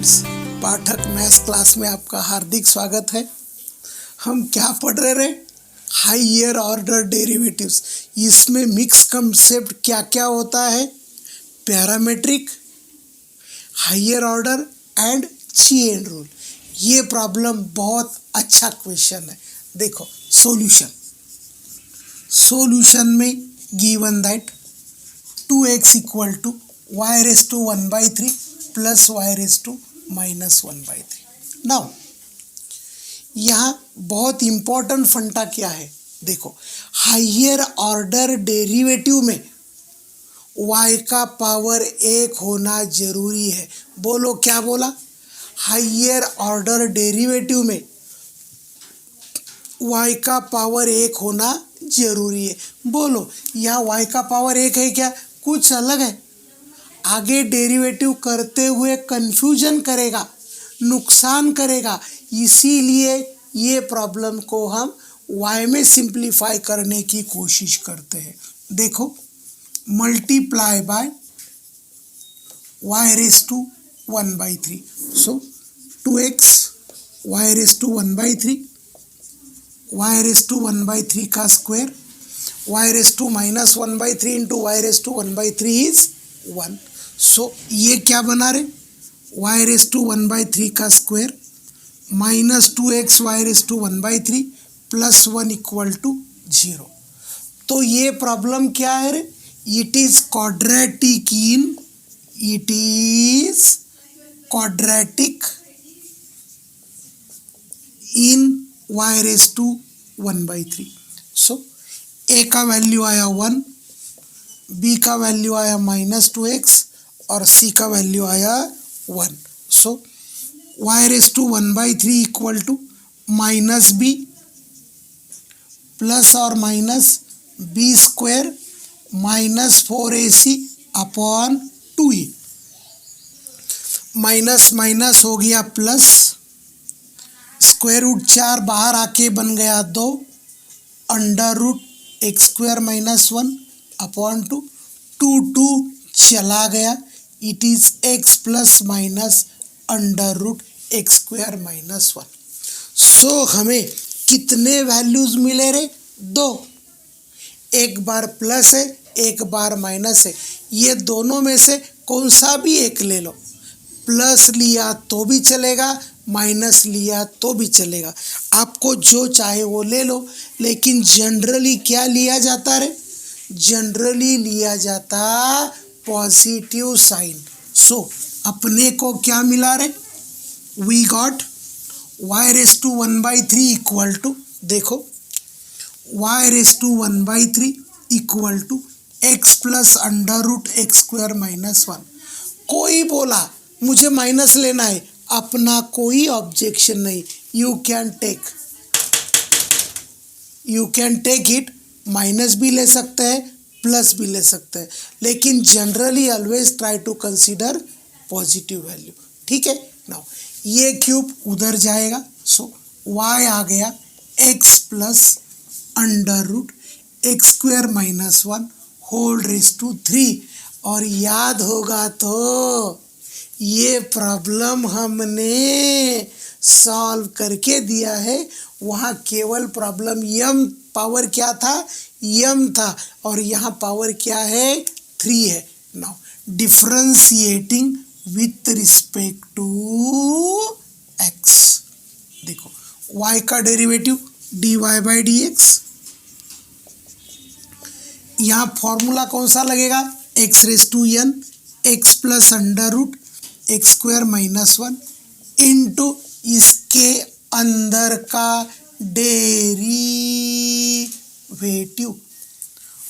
Students, पाठक maths class में आपका हार्दिक स्वागत है। हम क्या पढ़ रहे हैं? Higher order derivatives. इसमें मिक्स कंसेप्ट क्या क्या होता है? Parametric, higher order and chain rule. ये प्रॉब्लम बहुत अच्छा क्वेश्चन है। देखो सॉल्यूशन में given that 2x equal to y raise to 1/3 plus y raise to minus 1/3। Now यहाँ बहुत इम्पोर्टेंट फंडा क्या है? देखो, हायर ऑर्डर डेरिवेटिव में y का पावर 1 होना जरूरी है। बोलो क्या बोला? हायर ऑर्डर डेरिवेटिव में y का पावर 1 होना जरूरी है। बोलो, यहाँ y का पावर 1 है क्या? कुछ अलग है। आगे डेरिवेटिव करते हुए कंफ्यूजन करेगा, नुकसान करेगा। इसीलिए ये प्रॉब्लम को हम y में सिंप्लीफाई करने की कोशिश करते हैं। देखो, multiply by y raise to 1/3। So 2x y raise to 1/3, y raise to 1/3 का square, y raise to minus 1/3 into y raise to 1/3 is 1। So ये क्या बना रहे? y रेज़ टू 1/3 का square minus 2x y raise to 1/3 plus 1 equal to 0। तो ये problem क्या है रे? It is quadratic in y raise to 1/3। So a का वैल्यू आया 1, b का वैल्यू आया माइनस 2x और c का वैल्यू आया 1। So y raise to 1/3 equal to minus b plus और minus b square minus 4ac upon 2e। Minus minus हो गया प्लस, स्क्वायर रूट 4 बाहर आके बन गया 2, under root x square minus 1 upon 2, 2 चला गया। It is x plus minus under root x square minus 1। So हमें कितने वैल्यूज मिले रे? 2। एक बार प्लस है, एक बार माइनस है। ये दोनों में से कौन सा भी एक ले लो। प्लस लिया तो भी चलेगा, माइनस लिया तो भी चलेगा। आपको जो चाहे वो ले लो, लेकिन जनरली क्या लिया जाता रे? जनरली लिया जाता पॉजिटिव साइन। सो अपने को क्या मिला रे? We got y raise to 1/3 equal to, देखो, y raise to 1/3 equal to x plus under root x square minus 1। कोई बोला मुझे माइनस लेना है, अपना कोई ऑब्जेक्शन नहीं। You can take it. Minus भी ले सकते हैं, प्लस भी ले सकते हैं, लेकिन generally always try to consider positive value. ठीक है। नाउ ये क्यूब उधर जाएगा। सो y आ गया x plus under root x square minus 1 whole raise to 3। और याद होगा तो ये प्रॉब्लम हमने सॉल्व करके दिया है। वहाँ केवल प्रॉब्लम m पावर क्या था? m था, और यहाँ पावर क्या है? 3 है। Now differentiating with respect to x। देखो, y का डेरिवेटिव dy/dx। यहाँ फॉर्मूला कौन सा लगेगा? x raise to n x plus under root x square minus 1 into इसके अंदर का डेरिवेटिव।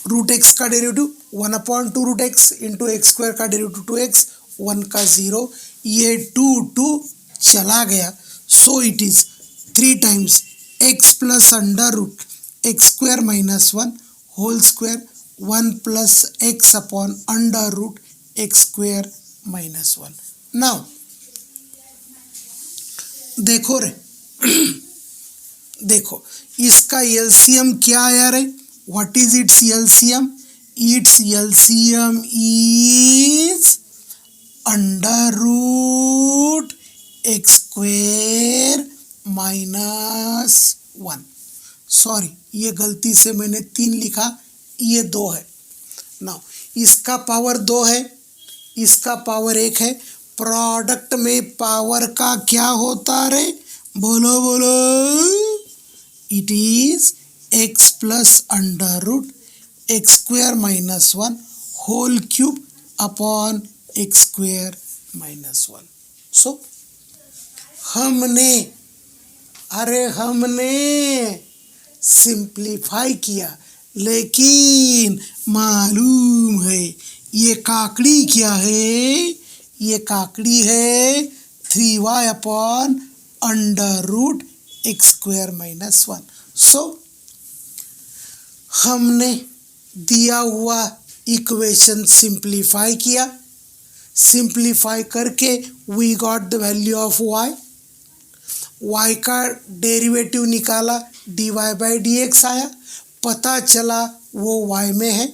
रूट एक्स का derivative 1/2 root x into x square का डेरिवेटिव 2x, 1 का 0, ये 2 चला गया। So it is 3 times x plus under root x square minus 1 whole square 1 plus x upon under root x square minus 1। Now देखो रे देखो, इसका एलसीएम क्या आया रे? What is its LCM? Its LCM is under root x square minus 1। Sorry, ये गलती से मैंने 3 लिखा, ये 2 है। नाउ इसका पावर 2 है, इसका पावर 1 है। प्रोडक्ट में पावर का क्या होता रे? बोलो बोलो। It is x plus under root x square minus 1 whole cube upon x square minus 1। So हमने सिंप्लीफाई किया, लेकिन मालूम है ये काकड़ी क्या है? ये काकड़ी है 3y upon under root x square minus 1। So हमने दिया हुआ इक्वेशन सिंप्लीफाई किया, सिंप्लीफाई करके we got the value of y का डेरिवेटिव निकाला, dy बाई डी एक्स आया, पता चला वो y में है।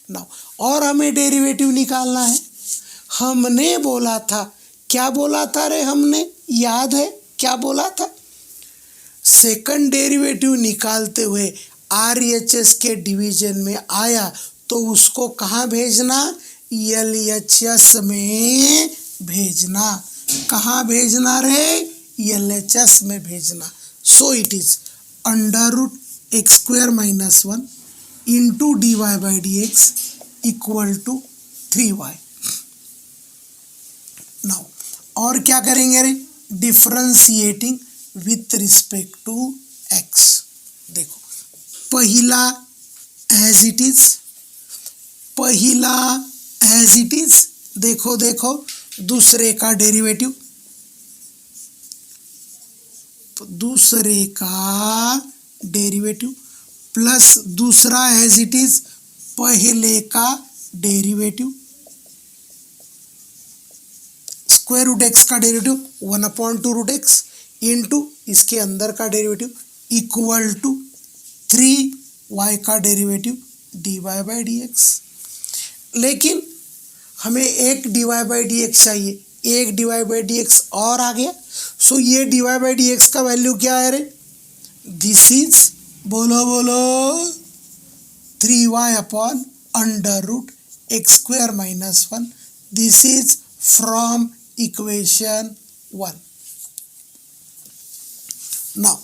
नाउ और हमें डेरिवेटिव निकालना है। हमने बोला था, क्या बोला था रे? हमने याद है क्या बोला था? सेकंड डेरिवेटिव निकालते हुए RHS के डिवीजन में आया तो उसको कहाँ भेजना? LHS में भेजना। कहाँ भेजना रे? LHS में भेजना। So it is under root x square minus 1 into dy by D x equal to 3y। Now और क्या करेंगे रे? Differentiating with respect to x। देखो पहिला एज इट इज, पहिला एज इट इज, देखो देखो दूसरे का डेरिवेटिव, दूसरे का डेरिवेटिव प्लस दूसरा एज इट इज पहले का डेरिवेटिव, स्क्वायर रूट एक्स का डेरिवेटिव 1/2 रूट एक्स इंटू इसके अंदर का डेरिवेटिव इक्वल टू 3y का derivative dy by D x. लेकिन हमें एक dy बाई डी एक्स चाहिए, एक dy बाई डी एक्स और आ गया। सो ये dy बाई डी एक्स का वैल्यू क्या है रे? दिस इज, बोलो बोलो, 3y upon under root x square minus 1। This is from equation 1। Now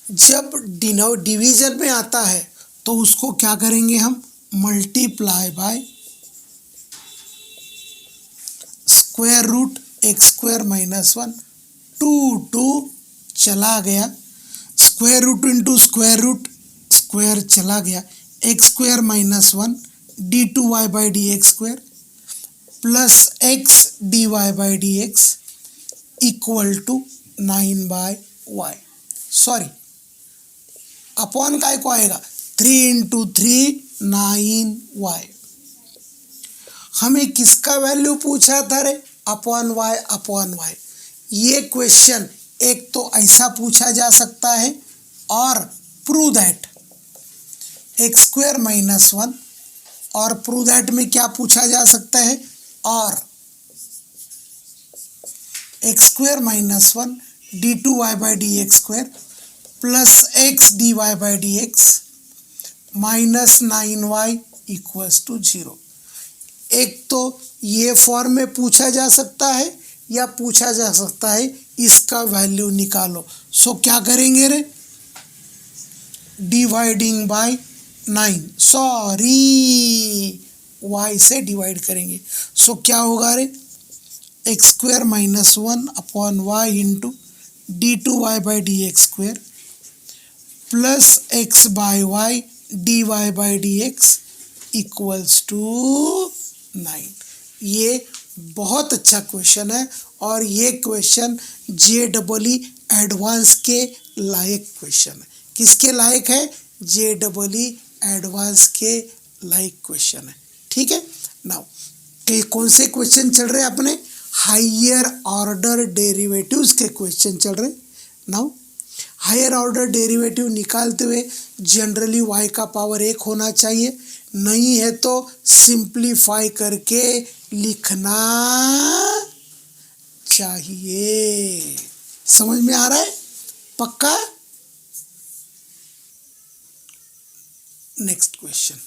जब डिवीजन में आता है तो उसको क्या करेंगे हम? Multiply by square root x square minus 1। 2 चला गया, square root into square root, square चला गया, x square minus 1 d2y by D x square plus x dy by D x equal to 9/y। Sorry, upon काय को आएगा? 3 into 3 9y। हमें किसका value पूछा था रे? Upon y। ये क्वेश्चन एक तो ऐसा पूछा जा सकता है और prove that x square minus 1, और प्रूव दैट में क्या पूछा जा सकता है? और x square minus 1 d2y by D x square plus x dy by D x minus 9y equals to 0। एक तो ये फॉर्म में पूछा जा सकता है या पूछा जा सकता है इसका वैल्यू निकालो। सो क्या करेंगे रे? डिवाइडिंग बाय 9, सॉरी y से डिवाइड करेंगे। सो क्या होगा रे? X square minus 1 upon y into d2y by D x square plus x by y dy by D x equals to 9। ये बहुत अच्छा क्वेश्चन है और ये क्वेश्चन JEE एडवांस के लायक क्वेश्चन है। किसके लायक है? JEE एडवांस के लायक क्वेश्चन है। ठीक है। नाउ कौन से क्वेश्चन चल रहे हैं अपने? हायर ऑर्डर डेरिवेटिव्स के क्वेश्चन चल रहे। नाउ हायर ऑर्डर डेरिवेटिव निकालते हुए जनरली y का पावर 1 होना चाहिए, नहीं है तो सिंप्लीफाई करके लिखना चाहिए। समझ में आ रहा है? पक्का? Next question,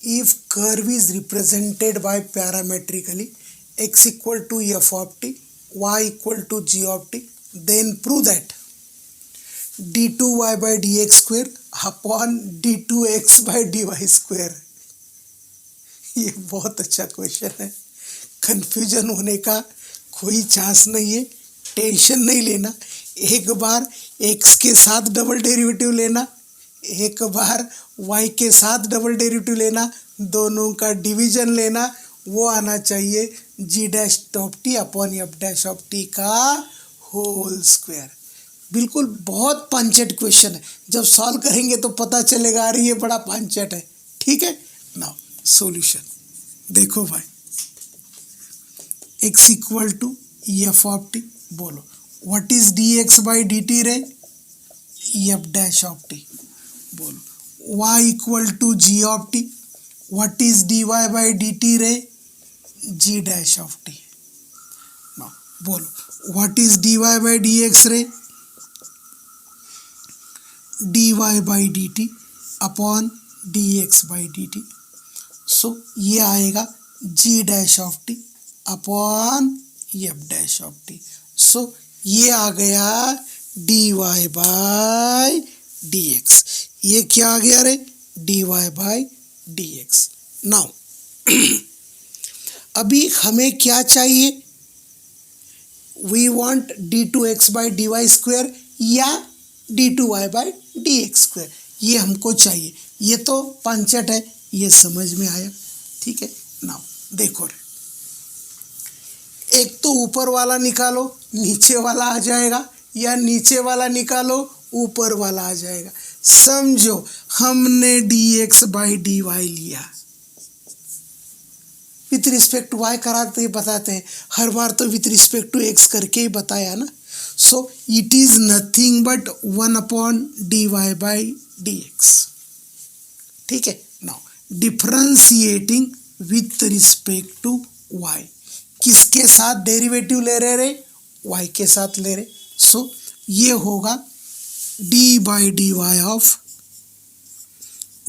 if curve is represented by parametrically x equal to f of t, y equal to g of t, then prove that d2y by D x square upon d2x by d y square. ये बहुत अच्छा question है, confusion होने का कोई chance नहीं है, tension नहीं लेना। एक बार x के साथ डबल डेरिवेटिव लेना, एक बार y के साथ डबल डेरिवेटिव लेना, दोनों का डिवीजन लेना, वो आना चाहिए g dash of t upon f dash of t का होल स्क्वायर। बिल्कुल बहुत पांचट क्वेश्चन है, जब सॉल्व करेंगे तो पता चलेगा अरे ये बड़ा पांचट है। ठीक है, नाउ सॉल्यूशन देखो भाई, x equal to f of t, बोलो what is dx by d t रे, f डैश ऑफ t, बोलो y equal to g of t, what is dy by d t रे, g dash of t। Now बोलो what is dy by dx रे, dy by d t upon dx by d t. So ये आएगा g dash of t upon f dash of t। So ये आ गया dy by dx। ये क्या आ गया रे, dy बाई dx। नाउ अभी हमें क्या चाहिए, we want d2x by d y square या d2y by D x square, ये हमको चाहिए। ये तो पांचट है, ये समझ में आया। ठीक है, नाउ देखो रे, एक तो ऊपर वाला निकालो नीचे वाला आ जाएगा, या नीचे वाला निकालो ऊपर वाला आ जाएगा। समझो हमने dx बाई डी वाई लिया, विथ रिस्पेक्ट टू वाई कराते ही बताते हैं, हर बार तो विथ रिस्पेक्ट टू x करके ही बताया ना। So it is nothing but 1 upon dy by dx। ठीक है, now differentiating with respect to y, किसके साथ डेरिवेटिव ले रहे रे, y के साथ ले रहे। सो ये होगा d by d y of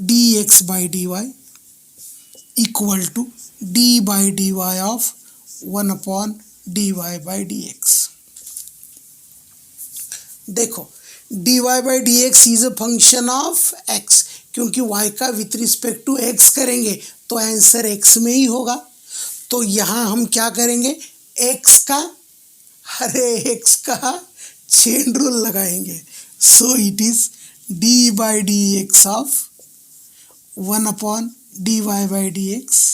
dx by d y equal to d by d y of 1 upon dy by dx। देखो dy by dx is a function of x, क्योंकि y का विथ रिस्पेक्ट टू x करेंगे तो answer x में ही होगा। तो यहाँ हम क्या करेंगे, x का चेन रूल लगाएंगे। So it is d by D x of 1 upon dy by dx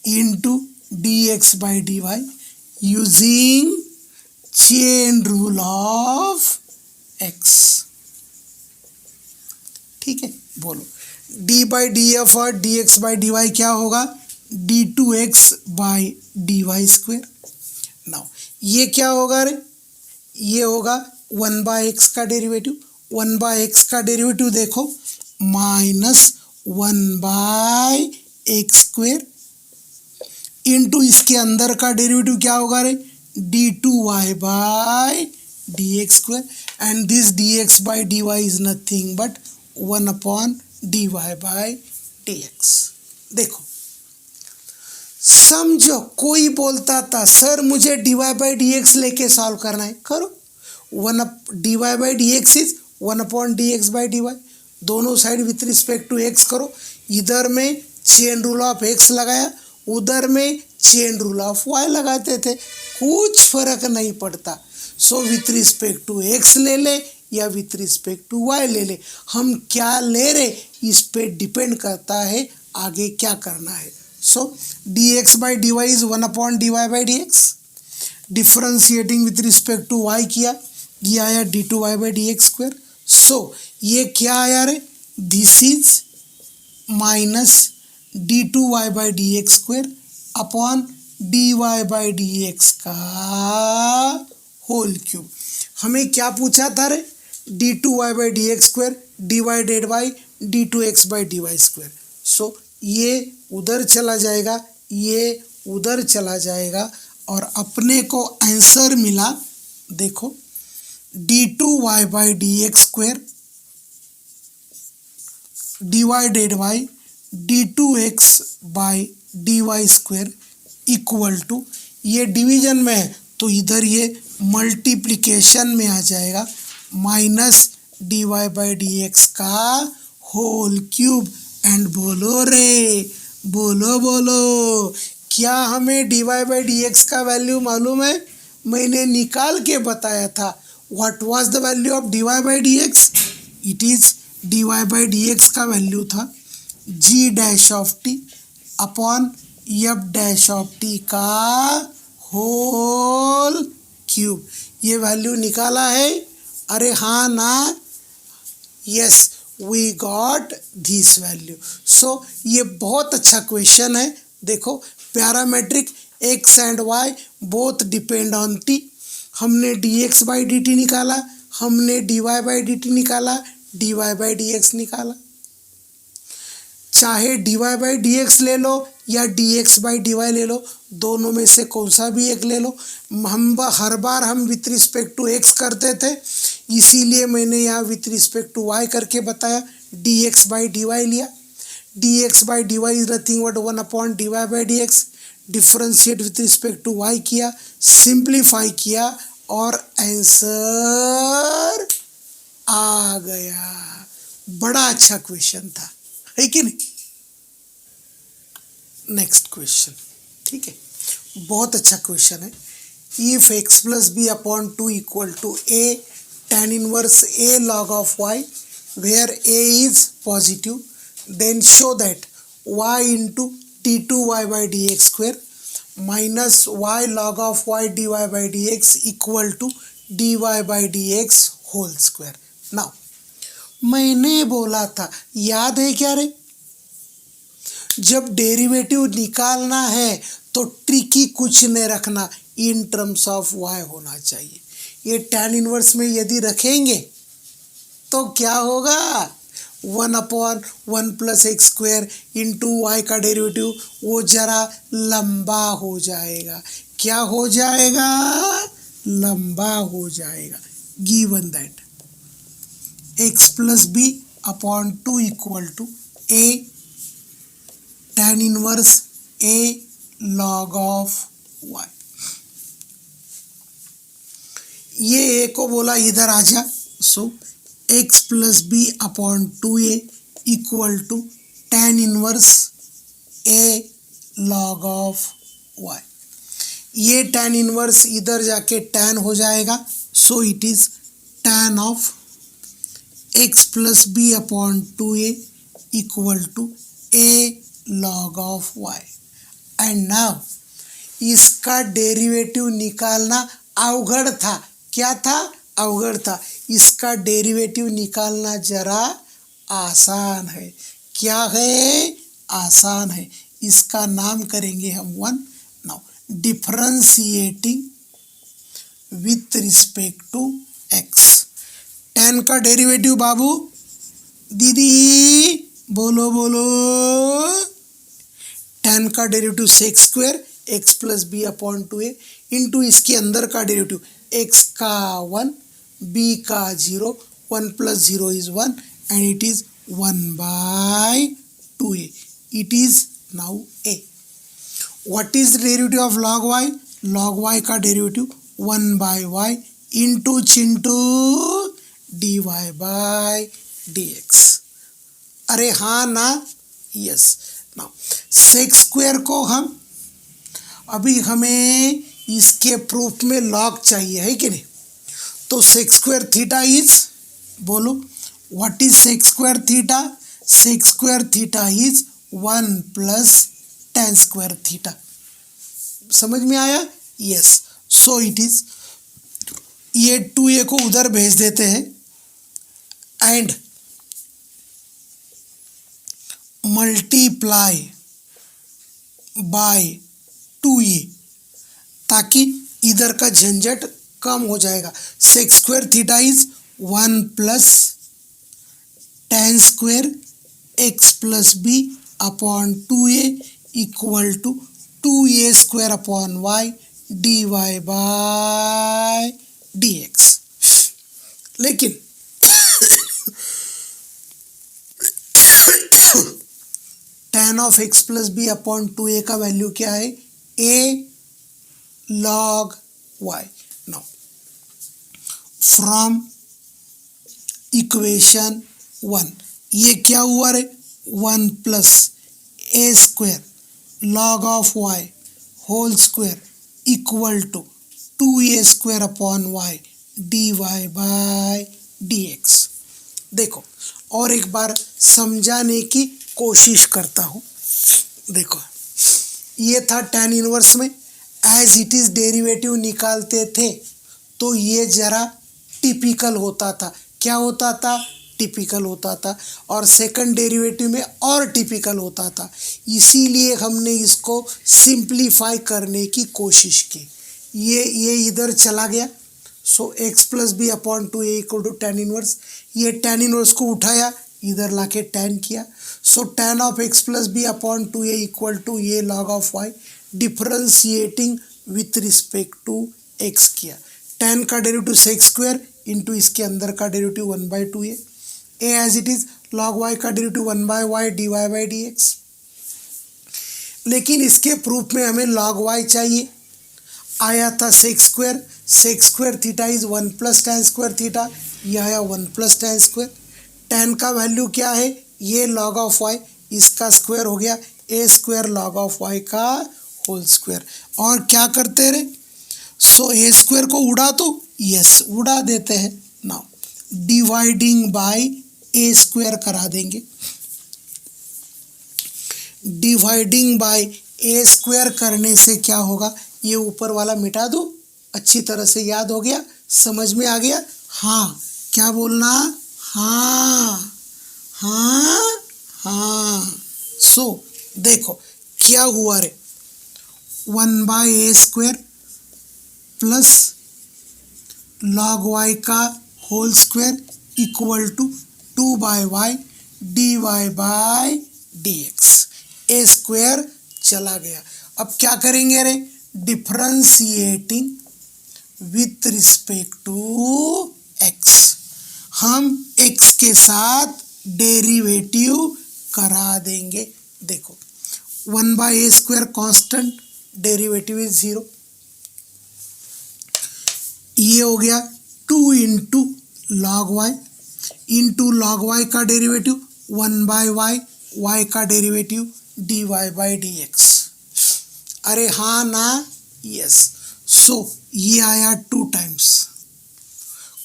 into dx by dy using chain rule of x। ठीक है, बोलो d बाई डी एफ और dx बाई dy क्या होगा, d2x by d y square. Now ये क्या होगा रे, ये होगा 1 बाई एक्स का डेरिवेटिव, 1 बाई एक्स का डेरिवेटिव देखो minus 1 by x square into इसके अंदर का डेरिवेटिव क्या होगा रे, d2y by D x square, and this dx by dy is nothing but 1 upon dy by dx। देखो समझो, कोई बोलता था सर मुझे dy बाई डी एक्स लेके सॉल्व करना है, करो 1 dy by D x is 1 upon d x by d y, दोनों side with respect to x करो। इधर में चेन रूल ऑफ x लगाया, उधर में चेन रूल ऑफ y लगाते थे, कुछ फर्क नहीं पड़ता। So with respect to x ले ले या विथ रिस्पेक्ट टू y ले ले, हम क्या ले रहे इस पे डिपेंड करता है आगे क्या करना है। So dx by d y is 1 upon dy by D x, differentiating with respect to y किया, ये आया d2y by D x square. So ये क्या आया रे, this is minus d2y by D x square upon dy by D x का whole cube. हमें क्या पूछा था रे, d2y by D x square divided by d2x by d y square. So ये उधर चला जाएगा, ये उधर चला जाएगा, और अपने को आंसर मिला, देखो d2y by D x square divided by d2x by d y square equal to, ये डिवीजन में है तो इधर ये मल्टीप्लिकेशन में आ जाएगा, minus dy by D x का होल क्यूब। एंड बोलो रे, बोलो बोलो, क्या हमें dy बाई डी एक्स का वैल्यू मालूम है? मैंने निकाल के बताया था। What was the value of dy by D x? It is dy by D x का वैल्यू था g dash of t upon f dash of t का होल क्यूब। ये वैल्यू निकाला है? अरे हाँ ना, yes we got this value. So ये बहुत अच्छा क्वेश्चन है। देखो parametric x and y both depend on t। हमने dx बाई डी टी निकाला, हमने dy बाई डी टी निकाला, dy बाई डी एक्स निकाला। चाहे dy बाई डी एक्स ले लो या dx बाई डी वाई ले लो, दोनों में से कौन सा भी एक ले लो। हर बार हम विथ रिस्पेक्ट टू x करते थे, इसीलिए मैंने यहाँ विथ रिस्पेक्ट टू y करके बताया। dx बाई डी वाई लिया, dx by d y is nothing but 1 upon dy by D x. Differentiate with respect to y किया, सिंप्लीफाई किया और आंसर आ गया। बड़ा अच्छा क्वेश्चन था, है कि नहीं? नेक्स्ट क्वेश्चन, ठीक है, बहुत अच्छा क्वेश्चन है। If x plus b upon 2 equal to a tan inverse a log of y where a is positive, then show that y into d2y by dx square minus y log of y dy by dx equal to dy by dx whole square। now मैंने बोला था, याद है क्या रे? जब derivative निकालना है तो ट्रिकी कुछ नहीं रखना, इन टर्म्स ऑफ y होना चाहिए। ये tan इनवर्स में यदि रखेंगे तो क्या होगा? 1 upon 1 plus x square into y का डेरिवेटिव वो जरा लंबा हो जाएगा। क्या हो जाएगा? लंबा हो जाएगा। Given that x plus b upon 2 equal to a tan inverse a log of y। ये a को बोला इधर आ जा, so x plus b upon 2a equal to tan inverse a log of y। ये tan इनवर्स इधर जाके tan हो जाएगा, so it is tan of x plus b upon 2a equal to a log of y। And now इसका derivative निकालना अवघड़ था। क्या था? अवघड़ था। इसका डेरिवेटिव निकालना जरा आसान है। क्या है? आसान है। इसका नाम करेंगे हम 1। Now differentiating with respect to x। tan का डेरिवेटिव बाबू, दीदी बोलो बोलो, tan का derivative sec square x plus b upon 2a into इसके अंदर का डेरिवेटिव x का 1 b का 0, 1 प्लस 0 is 1 and it is 1 by 2a। It is now a। What is the derivative of log y? log y का derivative 1 by y into चिंटू dy by dx। अरे हाँ ना, यस। नाउ सेक्स स्क्वायर को हम अभी हमें इसके प्रूफ में लॉग चाहिए, है कि नहीं? तो सेक्स स्क्वायर थीटा इज, बोलो what is sex square theta? Sex square theta is 1 plus tan square theta. समझ में आया? यस। सो इट इज, ये 2a को उधर भेज देते हैं एंड मल्टीप्लाई बाय 2a, ताकि इधर का झंझट कम हो जाएगा। Sec square theta is 1 plus tan square x plus b upon 2a equal to 2a square upon y dy by dx। लेकिन tan of x plus b upon 2a का value क्या है? a log y। Now from equation 1 ये क्या हुआ रे? 1 plus a square log of y whole square equal to 2a square upon y dy by dx। देखो और एक बार समझाने की कोशिश करता हूँ। देखो ये था tan इनवर्स में, एज इट इज़ डेरिवेटिव निकालते थे तो ये जरा टिपिकल होता था। क्या होता था? टिपिकल होता था। और सेकंड डेरिवेटिव में और टिपिकल होता था। इसीलिए हमने इसको सिंप्लीफाई करने की कोशिश की। ये इधर चला गया, so x plus b upon 2a equal to tan inverse. ये tan इनवर्स को उठाया, इधर लाके tan किया, so tan of x plus b upon 2a equal to ये log of y differentiating with respect to x किया। tan का derivative sec square into इसके अंदर का derivative 1/2a, a as it is log y का derivative 1/y dy by dx। लेकिन इसके proof में हमें log y चाहिए। आया था sec square theta is 1 plus tan square theta, यह आया 1 प्लस tan स्क्वायर। tan का वैल्यू क्या है? ये log ऑफ y, इसका स्क्वायर हो गया a square log of y का होल स्क्वायर। और क्या करते रहे? सो ए स्क्वायर को उड़ा तो यस उड़ा देते हैं। Now dividing by A square करा देंगे। डिवाइडिंग बाय ए स्क्वायर करने से क्या होगा? ये ऊपर वाला मिटा दो। अच्छी तरह से याद हो गया? समझ में आ गया? हाँ, क्या बोलना? हाँ हाँ हाँ। सो देखो क्या हुआ रे? 1/a square plus log y का whole square equal to 2/y dy by dx। A square चला गया। अब क्या करेंगे रे? Differentiating with respect to x। हम x के साथ डेरिवेटिव करा देंगे। देखो 1/a square constant, derivative is 0। ये हो गया 2 into log y into log y का डेरिवेटिव 1/y, y का डेरिवेटिव dy बाई dx। अरे हाँ ना? यस। सो ये आया 2 टाइम्स।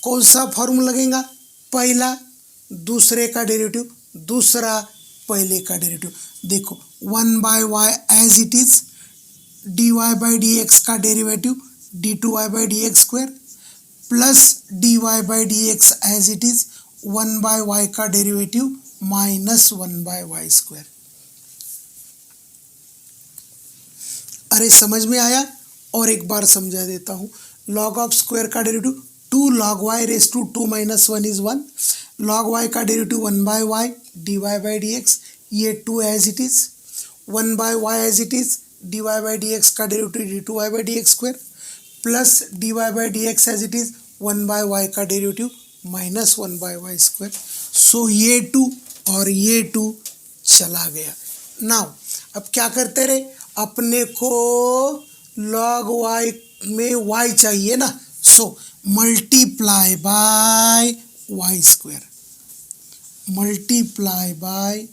कौन सा फॉर्मूला लगेगा? पहला दूसरे का डेरिवेटिव, दूसरा पहले का डेरिवेटिव। देखो 1/y as it is, dy by dx का derivative d2y by dx square plus dy by dx as it is 1/y का डेरिवेटिव माइनस 1/y स्क्वायर। अरे समझ में आया? और एक बार समझा देता हूँ। log ऑफ स्क्वायर का derivative 2 log y raise to 2 minus 1 is 1। log y का derivative 1/y dy by dx, ये 2 as it is, 1/y as it is, dy by dx का derivative d2y by dx square plus dy by dx as it is 1/y का derivative minus 1/y square. So ये 2 और ये 2 चला गया। Now अब क्या करते रहे? अपने को log y में y चाहिए ना, so multiply by y square, multiply by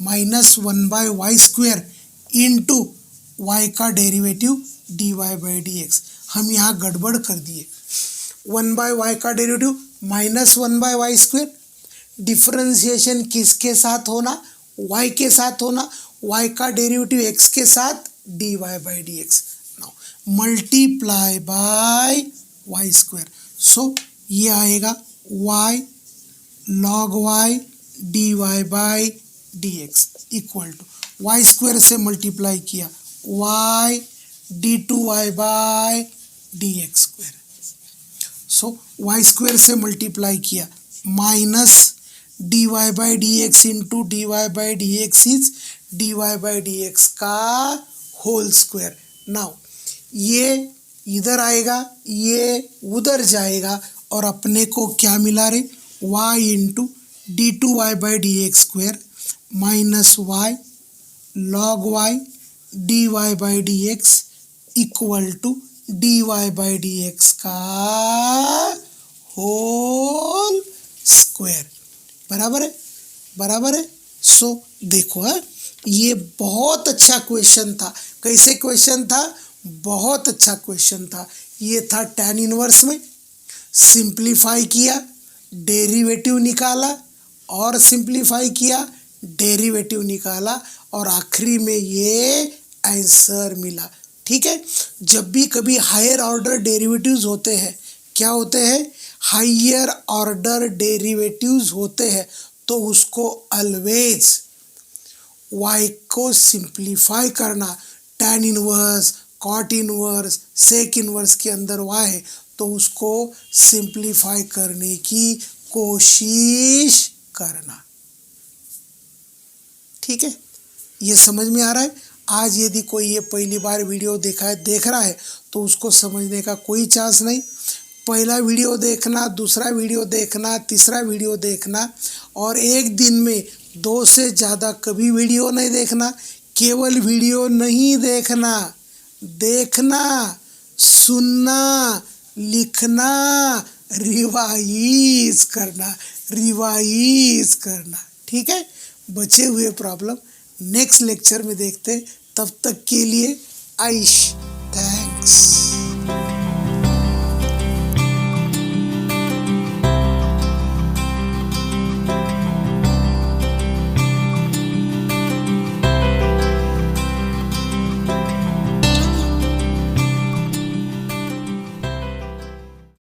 minus 1/y square into y का डेरिवेटिव dy बाई dx। हम यहाँ गड़बड़ कर दिए। 1/y का derivative minus 1/y square, differentiation किसके साथ होना? y के साथ होना। y का डेरिवेटिव x के साथ dy by dx। Now multiply by y square. So ये आएगा y log y dy by dx equal to y square से मल्टीप्लाई किया y d2y by dx square. So y square से multiply किया minus dy by dx into dy by dx is dy by dx का whole square. Now ये इधर आएगा, ये उधर जाएगा और अपने को क्या मिला रे, y into d two y by D x square minus y log y d y by D x equal to d y by D x का होल स्क्वायर। बराबर है, बराबर है। सो देखो है, ये बहुत अच्छा क्वेश्चन था। कैसे क्वेश्चन था, बहुत अच्छा क्वेश्चन था। ये था tan इनवर्स में, सिंप्लीफाई किया, डेरिवेटिव निकाला और सिंप्लीफाई किया, डेरिवेटिव निकाला और आखिरी में ये आंसर मिला। ठीक है, जब भी कभी हायर ऑर्डर डेरिवेटिव्स होते हैं, क्या होते हैं, हायर ऑर्डर डेरिवेटिव्स होते हैं, तो उसको ऑलवेज y को सिंप्लीफाई करना। tan inverse, cot inverse, sec inverse के अंदर y है तो उसको सिंप्लीफाई करने की कोशिश करना। ठीक है, ये समझ में आ रहा है। आज यदि कोई ये पहली बार वीडियो देख रहा है तो उसको समझने का कोई चांस नहीं। पहला वीडियो देखना, दूसरा वीडियो देखना, तीसरा वीडियो देखना और एक दिन में 2 से ज़्यादा कभी वीडियो नहीं देखना। केवल वीडियो नहीं देखना, देखना, सुनना, लिखना, रिवाइज करना, रिवाइज करना। ठीक है, बचे हुए प्रॉब्लम नेक्स्ट लेक्चर में देखते हैं। तब तक के लिए आइश, थैंक्स।